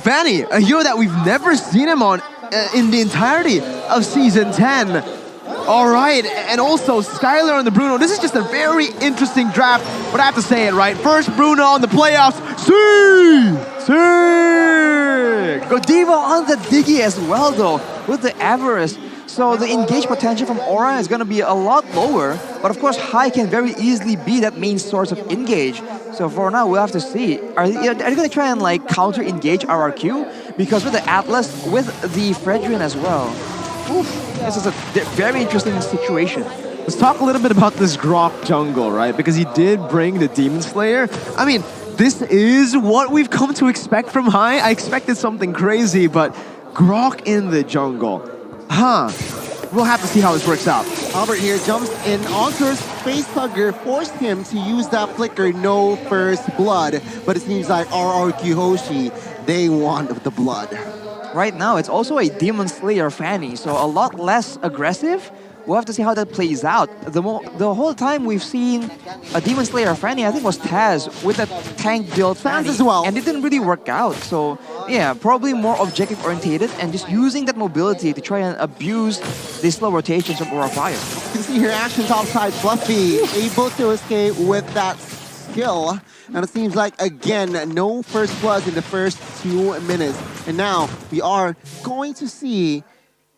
Fanny, a hero that we've never seen him on in the entirety of Season 10. All right, and also Skylar and the Bruno. This is just a very interesting draft, but I have to say it, right? First Bruno in the playoffs. Godiva on the Diggy as well, though, with the Avarice. So the engage potential from Aura is going to be a lot lower, but of course High can very easily be that main source of engage. So for now, we'll have to see. Are they going to try and like counter engage RRQ? Because with the Atlas, with the Fredrin as well. Oof, this is a very interesting situation. Let's talk a little bit about this Grok jungle, right? Because he did bring the Demon Slayer. I mean, this is what we've come to expect from High. I expected something crazy, but Grok in the jungle. Huh. We'll have to see how this works out. Albert here jumps in onto his Facehugger, forced him to use that flicker, no first blood. But it seems like RRQ Hoshi, they want the blood. Right now, it's also a Demon Slayer Fanny, so a lot less aggressive. We'll have to see how that plays out. The whole time we've seen a Demon Slayer Fanny, I think was Taz with a tank build Fanny as well. And it didn't really work out. So yeah, probably more objective orientated and just using that mobility to try and abuse the slow rotations from Aura Fire. You can see here action topside, Fluffy able to escape with that skill. And it seems like, again, no first blood in the first 2 minutes. And now we are going to see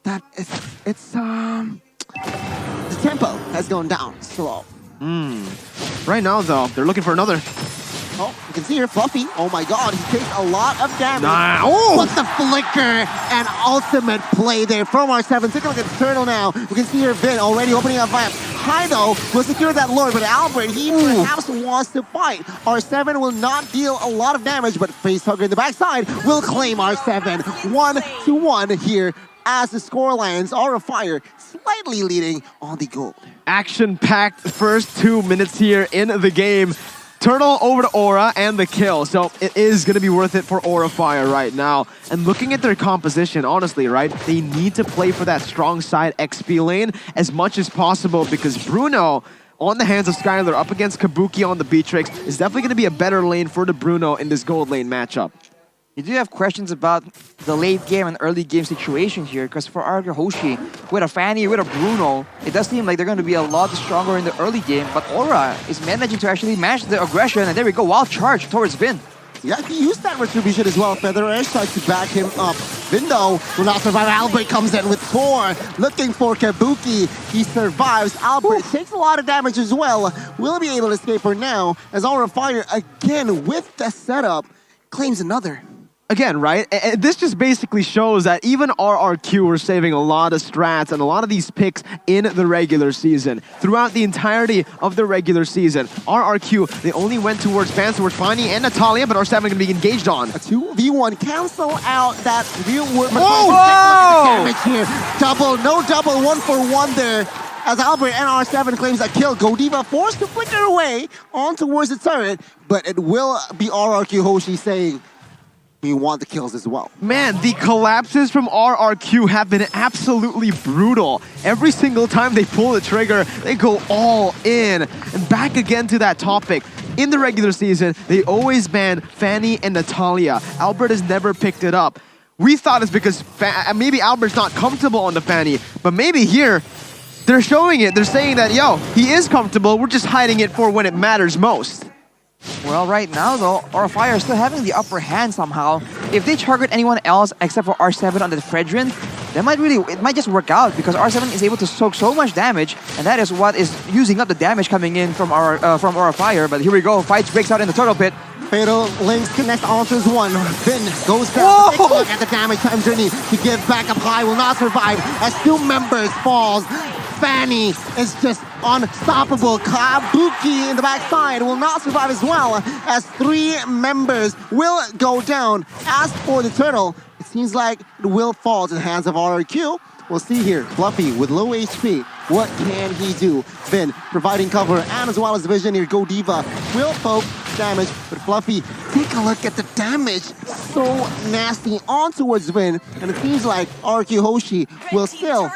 that the tempo has gone down slow. Right now, though, they're looking for another. Oh, you can see here Fluffy. Oh my god, he takes a lot of damage. Nah. Oh! What the flicker and ultimate play there from R7. Take a look at the turtle now. We can see here Vin already opening up fire. High though will secure that lord, but Albert, he perhaps wants to fight. R7 will not deal a lot of damage, but Facehugger in the backside will claim R7. 1-1 here as the score lands. Aura Fire slightly leading on the gold. Action-packed first 2 minutes here in the game. Turtle over to Aura and the kill, so it is going to be worth it for Aura Fire right now. And looking at their composition, honestly, right, they need to play for that strong side XP lane as much as possible because Bruno, on the hands of Skylar, up against Kabuki on the Beatrix, is definitely going to be a better lane for the Bruno in this gold lane matchup. You do have questions about the late game and early game situation here, because for RRQ Hoshi, with a Fanny, with a Bruno, it does seem like they're going to be a lot stronger in the early game, but Aura is managing to actually match the aggression, and there we go, wild charge towards Vin. Yeah, he used that retribution as well. Feather Edge tries to back him up. Vindo will not survive. Albert comes in with 4, looking for Kabuki. He survives. Albert takes a lot of damage as well. Will be able to escape for now, as Aura Fire, again with the setup, claims another. Again, right? This just basically shows that even RRQ were saving a lot of strats and a lot of these picks in the regular season. Throughout the entirety of the regular season, RRQ, they only went towards fans, towards Fanny and Natalia, but R7 going to be engaged on. A 2v1 cancel out that real world. Whoa! Damage here. Double, no double, 1-for-1 there. As Albert and R7 claims a kill, Godiva forced to flicker away on towards the turret, but it will be RRQ Hoshi saying, we want the kills as well. Man, the collapses from RRQ have been absolutely brutal. Every single time they pull the trigger, they go all in. And back again to that topic. In the regular season, they always ban Fanny and Natalia. Albert has never picked it up. We thought it's because maybe Albert's not comfortable on the Fanny, but maybe here, they're showing it. They're saying that, yo, he is comfortable, we're just hiding it for when it matters most. Well, right now, though, Aura Fire is still having the upper hand somehow. If they target anyone else except for R7 on the Fredrin, it might just work out because R7 is able to soak so much damage, and that is what is using up the damage coming in from Aura Fire. But here we go, fights breaks out in the turtle pit. Fatal links connect onto one. Then goes down. Take a look at the damage time journey. To give back up high will not survive as 2 members falls. Fanny is just unstoppable. Kabuki in the backside will not survive as well as 3 members will go down. As for the turtle, it seems like it will fall to the hands of RRQ. We'll see here, Fluffy with low HP. What can he do? Vin providing cover and as well as vision here. Godiva will poke damage, but Fluffy, take a look at the damage. So nasty on towards Vin, and it seems like RRQ Hoshi will still...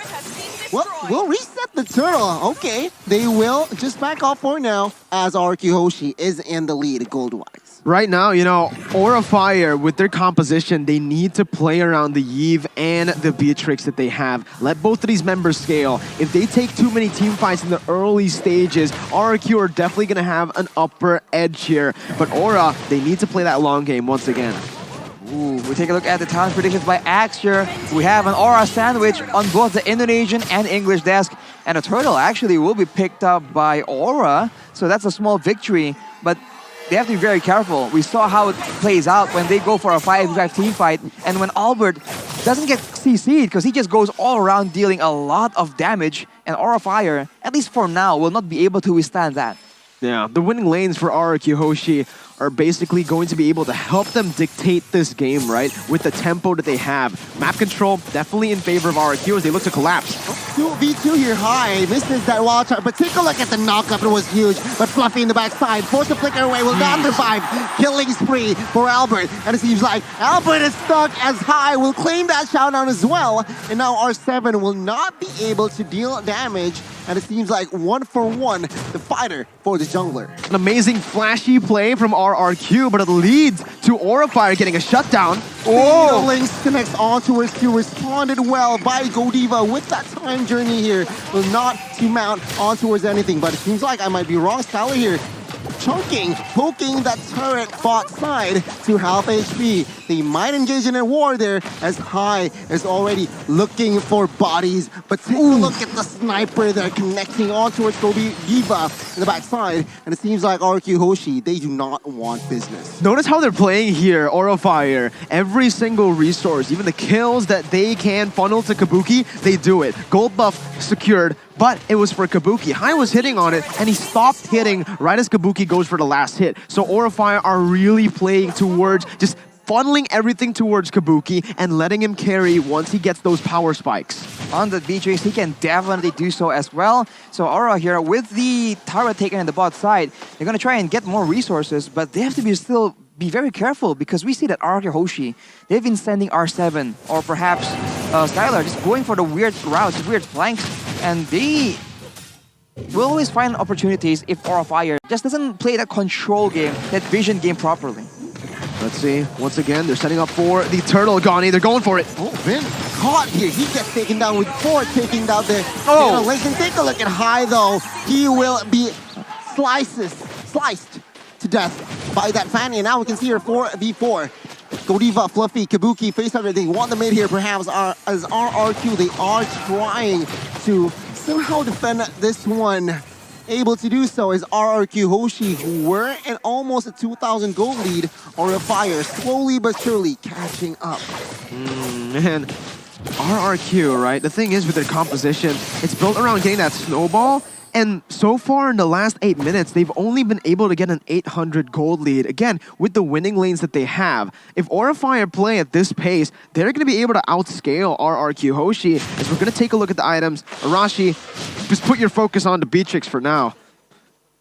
Well, we'll reset the turtle. Okay, they will just back off for now as RRQ Hoshi is in the lead gold-wise. Right now, you know, Aura Fire, with their composition, they need to play around the Yve and the Beatrix that they have. Let both of these members scale. If they take too many team fights in the early stages, RRQ are definitely going to have an upper edge here. But Aura, they need to play that long game once again. Ooh, we take a look at the talent predictions by Axe here. We have an Aura sandwich on both the Indonesian and English desk. And a turtle actually will be picked up by Aura. So that's a small victory. But they have to be very careful. We saw how it plays out when they go for a 5v5 team fight. And when Albert doesn't get CC'd because he just goes all around dealing a lot of damage. And Aura Fire, at least for now, will not be able to withstand that. Yeah, the winning lanes for RRQ Hoshi are basically going to be able to help them dictate this game, right? With the tempo that they have. Map control definitely in favor of RRQ as they look to collapse. 2v2 here, high. Misses that wild charge, but take a look at the knockup. It was huge, but Fluffy in the backside. Forced to flicker away, will not survive. Killing spree for Albert. And it seems like Albert is stuck as High will claim that showdown as well. And now R7 will not be able to deal damage. And it seems like 1-for-1, the fighter for the jungler. An amazing flashy play from RRQ, but it leads to Aura Fire getting a shutdown. Oh! Links connects onto his Q, responded well by Godiva with that time journey here. Will not to mount on towards anything, but it seems like I might be wrong. Skylar here chunking, poking that turret bot side to half HP. They might engage in a war there as High is already looking for bodies. But take a look at the sniper there connecting on towards Godiva in the backside. And it seems like RQ Hoshi, they do not want business. Notice how they're playing here, Aura Fire. Every single resource, even the kills that they can funnel to Kabuki, they do it. Gold buff secured, but it was for Kabuki. High was hitting on it, and he stopped hitting right as Kabuki goes for the last hit. So Aura Fire are really playing towards just funneling everything towards Kabuki and letting him carry once he gets those power spikes. On the Beatrix, he can definitely do so as well. So Aura here, with the turret taken in the bot side, they're going to try and get more resources, but they have to still be very careful because we see that RRQ Hoshi, they've been sending R7 or perhaps Skylar just going for the weird routes, weird flanks, and they will always find opportunities if Aura Fire just doesn't play that control game, that vision game properly. Let's see. Once again, they're setting up for the turtle. Ghani, they're going for it. Oh, Vin caught here. He gets taken down with 4, taking down the Links. And take a look at High, though. He will be sliced to death by that Fanny. And now we can see her 4v4. Godiva, Fluffy, Kabuki, Facehugger. They want the mid here, perhaps, as RRQ. They are trying to somehow defend this one. Able to do so is RRQ Hoshi, who were in almost a 2,000 gold lead. Aura Fire slowly but surely catching up. Man, RRQ, right? The thing is with their composition, it's built around getting that snowball. And so far in the last 8 minutes, they've only been able to get an 800 gold lead. Again, with the winning lanes that they have. If Aura Fire play at this pace, they're going to be able to outscale RRQ Hoshi. As we're going to take a look at the items. Arashi, just put your focus on the Beatrix for now.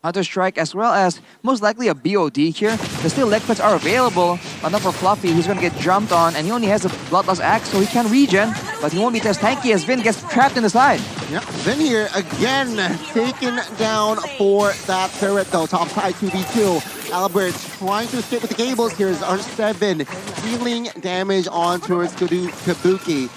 Counter-Strike as well as most likely a BOD here. The still leg pets are available, but not for Fluffy, who's going to get jumped on, and he only has a Bloodlust Axe, so he can regen, but he won't be as tanky as Vin gets trapped in the side. Yep, Vin here again taken down for that turret though. Top side 2v2. Albert trying to escape with the cables. Here's R7 dealing damage on towards Kabuki.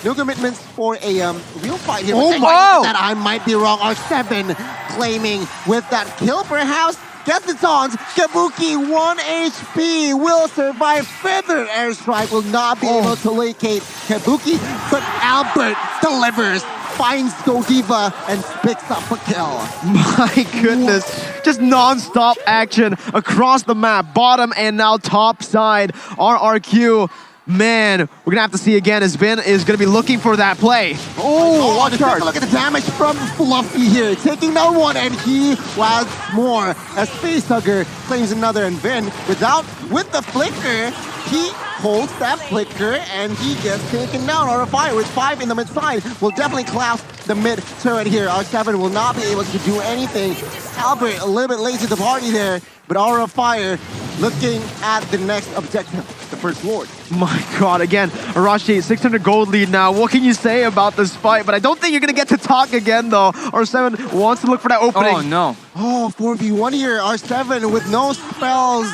No commitments for a real fight here. Oh my! That I might be wrong. R7 claiming with that kill perhaps. Gets it on. Kabuki 1 HP will survive. Feather airstrike will not be able to locate Kabuki, but Albert delivers. Finds Godiva and picks up a kill. My goodness. Just non-stop action across the map. Bottom and now top side. RRQ. Man, we're going to have to see again as Vin is going to be looking for that play. Oh, watch out. Look at the damage from Fluffy here. Taking down one, and he adds more as Facehugger claims another. And Vin, with the flicker, he holds that flicker, and he gets taken down. Aura Fire with 5 in the mid side will definitely collapse the mid turret here. R7 will not be able to do anything. Albert a little bit late to the party there, but Aura Fire looking at the next objective, the first ward. My god, again, Arashi, 600 gold lead now. What can you say about this fight? But I don't think you're going to get to talk again, though. R7 wants to look for that opening. Oh, no. Oh, 4v1 here. R7 with no spells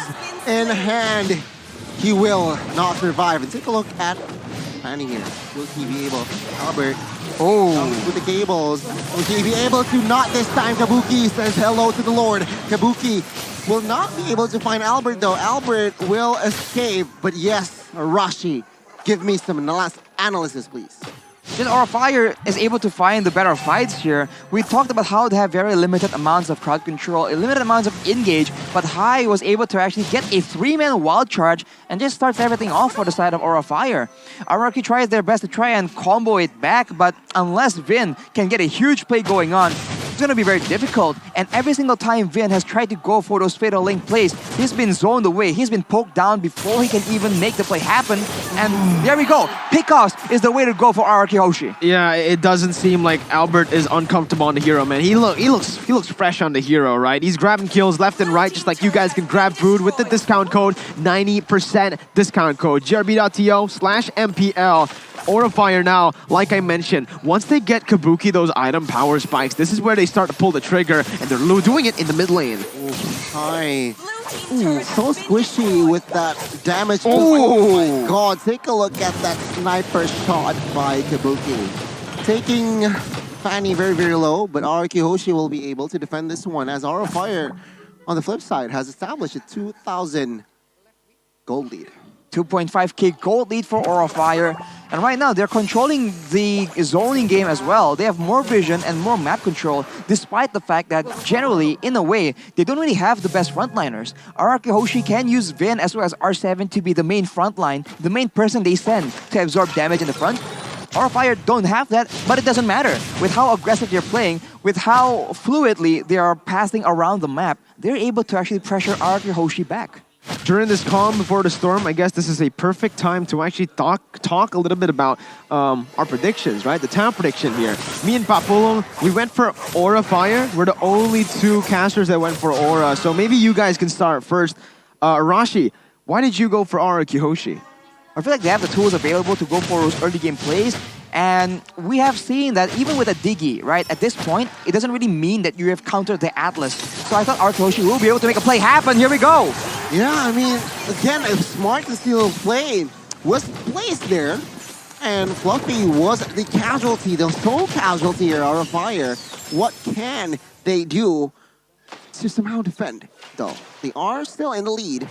in hand. He will not survive. And take a look at Fanny here. Will he be able? Albert. Oh. With the cables. Will he be able to? Not this time. Kabuki says hello to the Lord. Kabuki will not be able to find Albert though. Albert will escape. But yes, Rashi, give me some last analysis, please. Just our Fire is able to find the better fights here. We talked about how they have very limited amounts of crowd control, limited amounts of engage, but Hai was able to actually get a 3-man wild charge and just starts everything off for the side of Aura Fire. RRQ tries their best to try and combo it back, but unless Vin can get a huge play going on, it's going to be very difficult. And every single time Vin has tried to go for those fatal link plays, he's been zoned away. He's been poked down before he can even make the play happen. And there we go. Pickoffs is the way to go for RRQ Hoshi. Yeah, it doesn't seem like Albert is uncomfortable on the hero, man. He looks fresh on the hero, right? He's grabbing kills left and right, just like you guys can grab food with the discount code, 90% discount code, grb.to/MPL. Aura Fire now, like I mentioned, once they get Kabuki those item power spikes, this is where they start to pull the trigger, and they're doing it in the mid lane. Hi. Ooh, so squishy with that damage. Oh my god, take a look at that sniper shot by Kabuki. Taking Fanny very, very low, but RRQ Hoshi will be able to defend this one as Aura Fire, on the flip side, has established a 2,000 gold lead. 2.5k gold lead for Aura Fire. And right now, they're controlling the zoning game as well. They have more vision and more map control, despite the fact that generally, in a way, they don't really have the best frontliners. RRQ Hoshi can use Vin as well as R7 to be the main frontline, the main person they send to absorb damage in the front. Aura Fire don't have that, but it doesn't matter. With how aggressive they're playing, with how fluidly they are passing around the map, they're able to actually pressure RRQ Hoshi back. During this calm before the storm, I guess this is a perfect time to actually talk a little bit about our predictions, right? The town prediction here. Me and Papulong, we went for Aura Fire. We're the only two casters that went for Aura, so maybe you guys can start first. Rashi, why did you go for RRQ Hoshi? I feel like they have the tools available to go for those early game plays. And we have seen that even with a Diggy, right, at this point, it doesn't really mean that you have countered the Atlas. So I thought RRQ Hoshi will be able to make a play happen. Here we go. Yeah, I mean, again, a smart to steal play was placed there. And Fluffy was the casualty, the sole casualty here, Aura Fire. What can they do to somehow defend, though? They are still in the lead.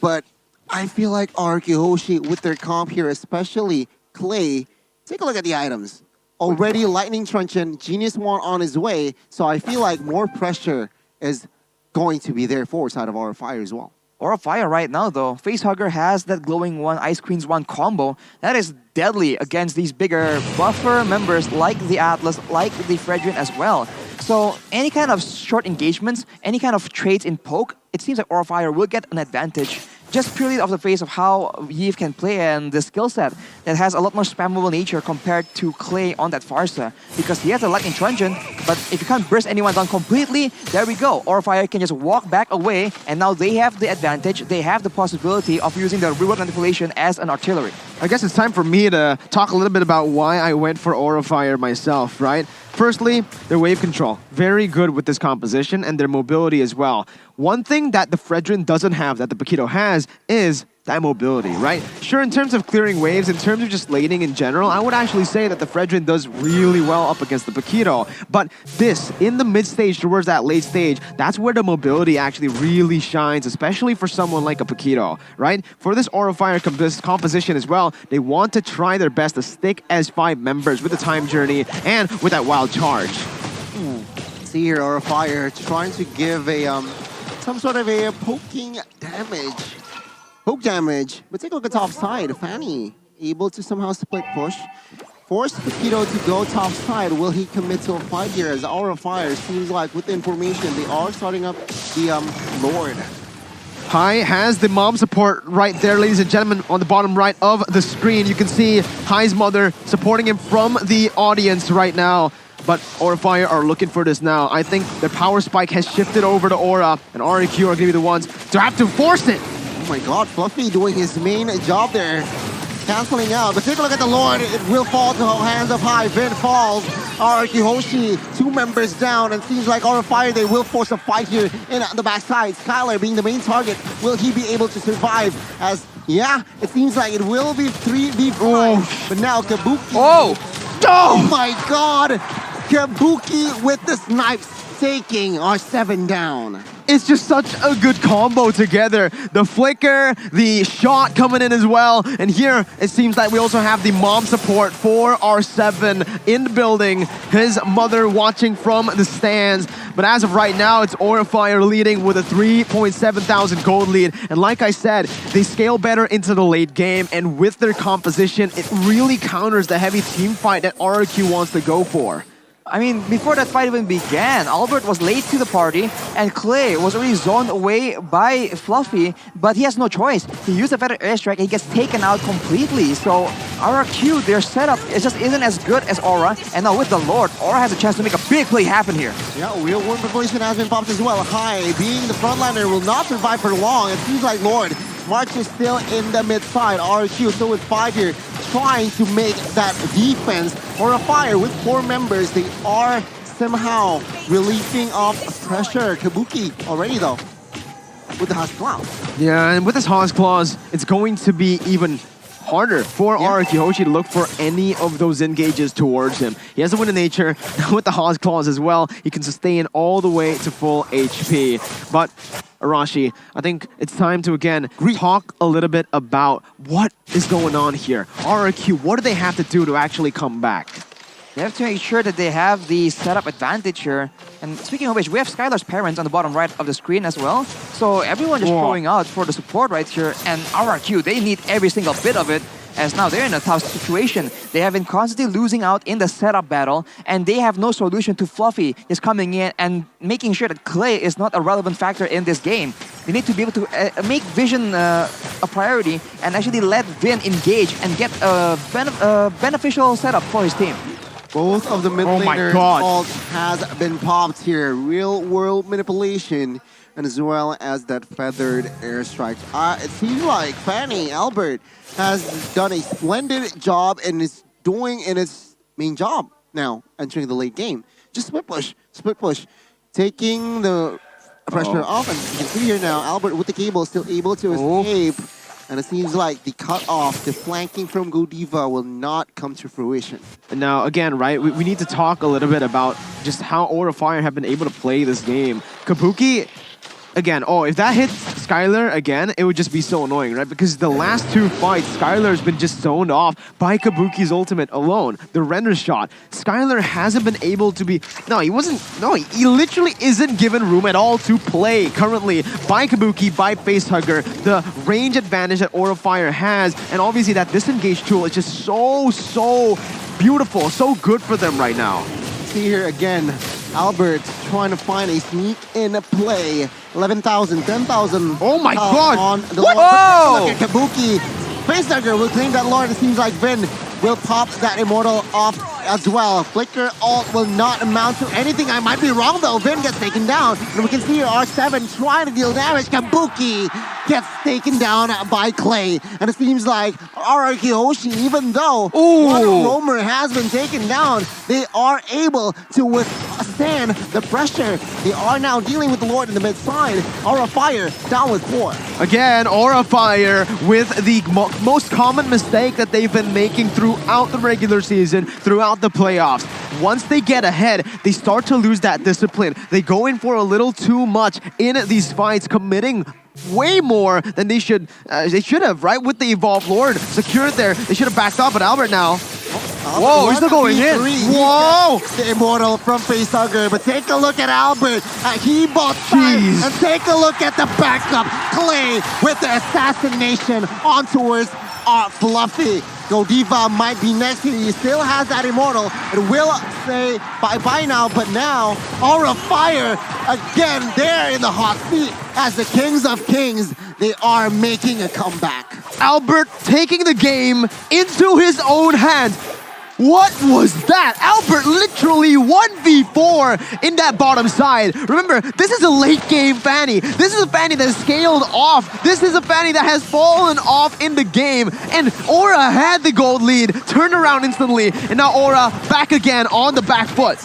But I feel like RRQ Hoshi, with their comp here, especially Clay, take a look at the items. Already Lightning Truncheon, Genius Wand on his way, so I feel like more pressure is going to be there for side of Aura Fire as well. Aura Fire right now though, Facehugger has that Glowing One, Ice Queen's One combo. That is deadly against these bigger buffer members like the Atlas, like the Fredrin as well. So any kind of short engagements, any kind of trades in poke, it seems like Aura Fire will get an advantage just purely off the face of how Yves can play and the skill set that has a lot more spammable nature compared to Clay on that Farsa. Because he has a Lightning Truncheon, but if you can't burst anyone down completely, there we go. Aura Fire can just walk back away, and now they have the advantage, they have the possibility of using the reward manipulation as an artillery. I guess it's time for me to talk a little bit about why I went for Aura Fire myself, right? Firstly, their wave control. Very good with this composition and their mobility as well. One thing that the Fredrin doesn't have that the Paquito has is that mobility, right? Sure, in terms of clearing waves, in terms of just laning in general, I would actually say that the Fredrin does really well up against the Paquito. But this, in the mid stage towards that late stage, that's where the mobility actually really shines, especially for someone like a Paquito, right? For this Aura Fire composition as well, they want to try their best to stick as 5 members with the time journey and with that wild charge. See here, Aura Fire trying to give a some sort of a poking damage. Poke damage, but take a look at top side. Fanny able to somehow split push. Force Paquito to go top side. Will he commit to a fight here as Aura Fire seems like with the information they are starting up the Lord. Hai has the mom support right there, ladies and gentlemen, on the bottom right of the screen. You can see Hai's mother supporting him from the audience right now. But Aura Fire are looking for this now. I think their power spike has shifted over to Aura, and RRQ are going to be the ones to have to force it. Oh my god, Fluffy doing his main job there. Canceling out, but take a look at the Lord. It will fall to the hands of Hai. Vin falls. RRQ Hoshi, 2 members down, and seems like Aura Fire, they will force a fight here in the backside. Skylar being the main target, will he be able to survive? As, yeah, it seems like it will be 3v5, but now Kabuki. Oh my god! Kabuki with the snipes, taking R7 down. It's just such a good combo together. The flicker, the shot coming in as well. And here, it seems like we also have the mom support for R7 in the building. His mother watching from the stands. But as of right now, it's Aura Fire leading with a 3,700 gold lead. And like I said, they scale better into the late game. And with their composition, it really counters the heavy team fight that RRQ wants to go for. I mean, before that fight even began, Albert was late to the party, and Clay was already zoned away by Fluffy, but he has no choice. He used a better airstrike, and he gets taken out completely. So RRQ, their setup just isn't as good as Aura, and now with the Lord, Aura has a chance to make a big play happen here. Yeah, real world preparation has been popped as well. High, being the frontliner, will not survive for long. It seems like Lord March is still in the mid side. RRQ still with 5 here, trying to make that defense. Aura Fire with 4 members, they are somehow relieving off pressure. Kabuki already though, with the House Claw. Yeah, and with his Haas Claws, it's going to be even harder for RRQ Hoshi to look for any of those engages towards him. He has the Wind of Nature with the Haas Claws as well. He can sustain all the way to full HP. But Arashi, I think it's time to again talk a little bit about what is going on here. RRQ, what do they have to do to actually come back? They have to make sure that they have the setup advantage here. And speaking of which, we have Skylar's parents on the bottom right of the screen as well. So everyone just throwing out for the support right here. And RRQ, they need every single bit of it, as now they're in a tough situation. They have been constantly losing out in the setup battle, and they have no solution to Fluffy just coming in and making sure that Clay is not a relevant factor in this game. They need to be able to make Vision a priority and actually let Vin engage and get a beneficial setup for his team. Both of the mid laner ults has been popped here. Real world manipulation, and as well as that feathered airstrike. It seems like Fanny Albert has done a splendid job and is doing in its main job now, entering the late game. Just split push, taking the pressure off, and you can see here now, Albert with the cable still able to escape. And it seems like the cut-off, the flanking from Godiva will not come to fruition. And now, again, right, we need to talk a little bit about just how Aura Fire have been able to play this game. Kabuki, again, if that hits Skylar again, it would just be so annoying, right? Because the last 2 fights, Skylar's been just zoned off by Kabuki's ultimate alone. The render shot. Skylar hasn't been able to be... he literally isn't given room at all to play currently by Kabuki, by Facehugger. The range advantage that Aura Fire has, and obviously that disengage tool is just so beautiful, so good for them right now. See here again, Albert trying to find a sneak in play. 11,000, 10,000. Oh my god! On the what? Lord. Look at Kabuki. Facehugger will claim that Lord. It seems like Vin will pop that Immortal off as well. Flicker ult will not amount to anything. I might be wrong though. Vin gets taken down. And we can see here R7 trying to deal damage. Kabuki gets taken down by Clay. And it seems like RRQ Hoshi, even though one roamer has been taken down, they are able to withstand the pressure. They are now dealing with the Lord in the mid side. Aura Fire down with 4. Again, Aura Fire with the most common mistake that they've been making throughout the regular season, throughout the playoffs. Once they get ahead, they start to lose that discipline. They go in for a little too much in these fights, committing way more than they should have, right? With the Evolved Lord secured there, they should have backed up, but Albert now. Whoa, he's still going in. Whoa! The Immortal from Facehugger, but take a look at Albert. He bought time, and take a look at the backup. Clay with the assassination on towards Fluffy. Godiva might be next here. He still has that Immortal. It will say bye-bye now, but now Aura Fire again there in the hot seat as the Kings of Kings. They are making a comeback. Albert taking the game into his own hands. What was that? Albert literally 1v4 in that bottom side. Remember, this is a late game Fanny. This is a Fanny that scaled off. This is a Fanny that has fallen off in the game. And Aura had the gold lead, turned around instantly, and now Aura back again on the back foot.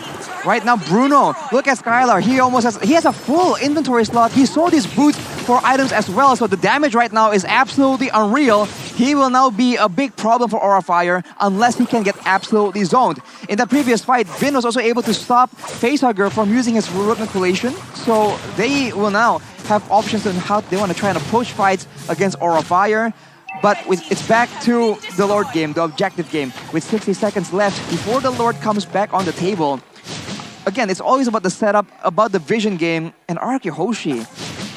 Right now, Bruno, look at Skylar. He has a full inventory slot. He sold his boots for items as well, so the damage right now is absolutely unreal. He will now be a big problem for Aura Fire unless he can get absolutely zoned. In the previous fight, Vin was also able to stop Facehugger from using his root manipulation, so they will now have options on how they want to try and approach fights against Aura Fire. But it's back to the Lord game, the objective game, with 60 seconds left before the Lord comes back on the table. Again, it's always about the setup, about the vision game, and RRQ Hoshi.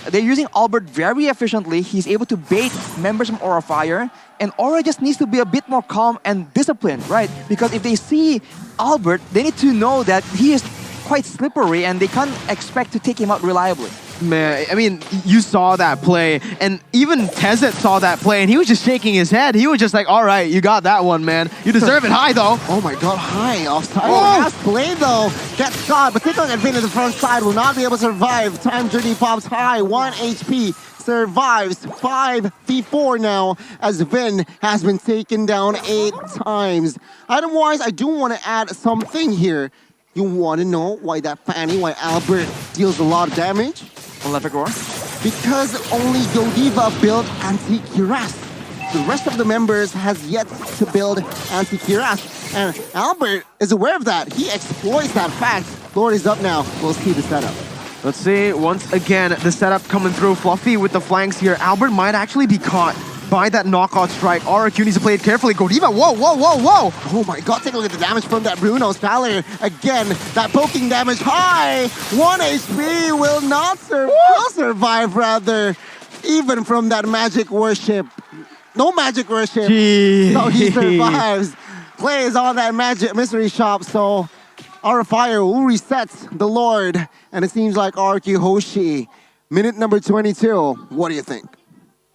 They're using Albert very efficiently. He's able to bait members from Aura Fire, and Aura just needs to be a bit more calm and disciplined, right? Because if they see Albert, they need to know that he is quite slippery and they can't expect to take him out reliably. Man, I mean, you saw that play, and even Tezet saw that play, and he was just shaking his head. He was just like, all right, you got that one, man. You deserve it high, though. Oh my god, high offside. Oh! Last play though, gets shot, but take on Vin in the front side, will not be able to survive. Time Journey pops high, 1 HP, survives 5v4 now, as Vin has been taken down 8 times. Item-wise, I do want to add something here. You want to know why that Fanny, why Albert deals a lot of damage? Olympic Roar? Because only Godiva built anti-Kiras. The rest of the members has yet to build anti-Kiras. And Albert is aware of that. He exploits that fact. Lord is up now. We'll see the setup. Let's see, once again, the setup coming through. Fluffy with the flanks here. Albert might actually be caught by that knockout strike. RRQ needs to play it carefully. Godiva, whoa, whoa, whoa, whoa! Oh my god, take a look at the damage from that Bruno Skylar. Again, that poking damage high. 1 HP will not survive, rather. Even from that magic worship. No magic worship. Jeez. So he survives. Plays on that magic mystery shop, so Aura Fire will reset the Lord. And it seems like RRQ Hoshi. Minute number 22. What do you think?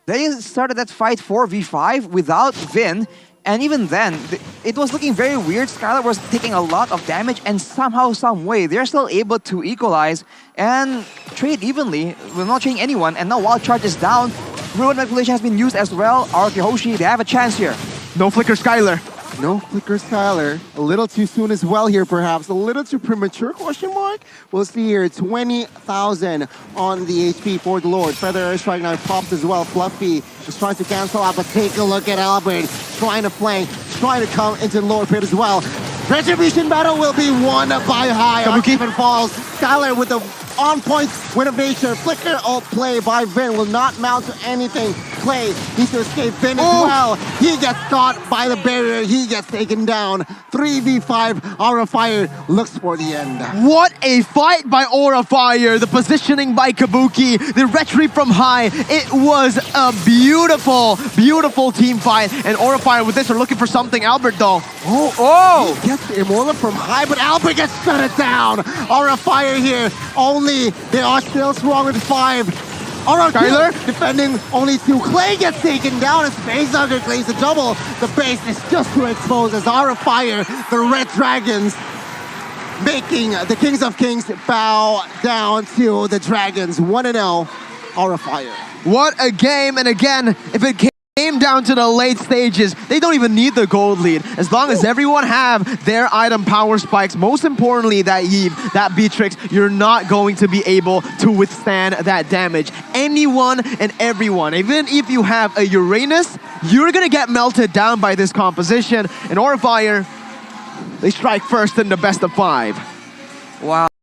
They started that fight 4v5 without Vin, and even then, it was looking very weird. Skylar was taking a lot of damage, and somehow, some way, they're still able to equalize and trade evenly, will not trading anyone, and now Wild Charge is down. Ruin Manipulation has been used as well. RRQ Hoshi, they have a chance here. No flicker, Skylar. No flicker Skylar. A little too soon as well here, perhaps. A little too premature, question mark? We'll see here, 20,000 on the HP for the Lord. Feather Airstrike now pops as well. Fluffy is trying to cancel out, but take a look at Albert. Trying to flank, trying to come into the Lord pit as well. Retribution battle will be won by High. Kabuki. Even falls. Skylar with the on-point win of nature. Flicker ult play by Vin will not mount to anything. Play needs to escape Vin as well. He gets caught by the barrier. He gets taken down. 3v5. Aura Fire looks for the end. What a fight by Aura Fire. The positioning by Kabuki. The retreat from High. It was a beautiful, beautiful team fight. And Aura Fire with this are looking for something. Albert, though. Oh! He gets the Immortal from High, but Albert gets shut it down. Aura Fire here. Only they are still strong with 5. RRQ Skylar defending only 2. Clay gets taken down as Facehugger claims the double. The base is just too exposed as Aura Fire, the Red Dragons, making the Kings of Kings bow down to the Dragons. 1-0, Aura Fire. What a game. And again, if it came down to the late stages, they don't even need the gold lead. As long as everyone have their item power spikes, most importantly that Yves, that Beatrix, you're not going to be able to withstand that damage. Anyone and everyone, even if you have a Uranus, you're gonna get melted down by this composition. And Aura Fire, they strike first in the best of 5. Wow.